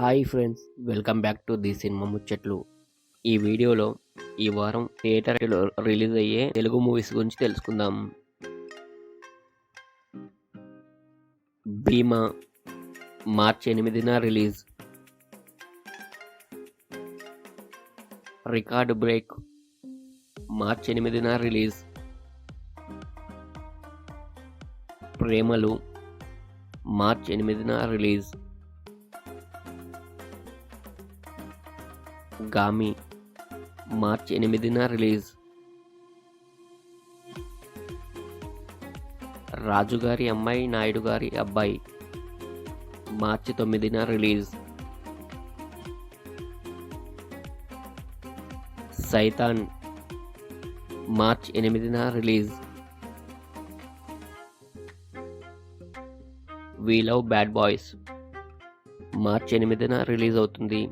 Hi friends, welcome back to the cinema ముచ్చట్లు. ఈ వీడియోలో ఈ వారం థియేటర్లో రిలీజ్ అయ్యే తెలుగు మూవీస్ గురించి తెలుసుకుందాం. భీమా మార్చి 8న రిలీజ్. రికార్డ్ బ్రేక్ మార్చి 8న రిలీజ్. ప్రేమలు మార్చి 8న రిలీజ్. గామి మార్చి 8న రిలీజ్. రాజుగారి అమ్మాయి నాయుడు గారి అబ్బాయి మార్చి 9న రిలీజ్. సైతాన్ మార్చి 8న release. We Love Bad Boys March 8న రిలీజ్ అవుతుంది.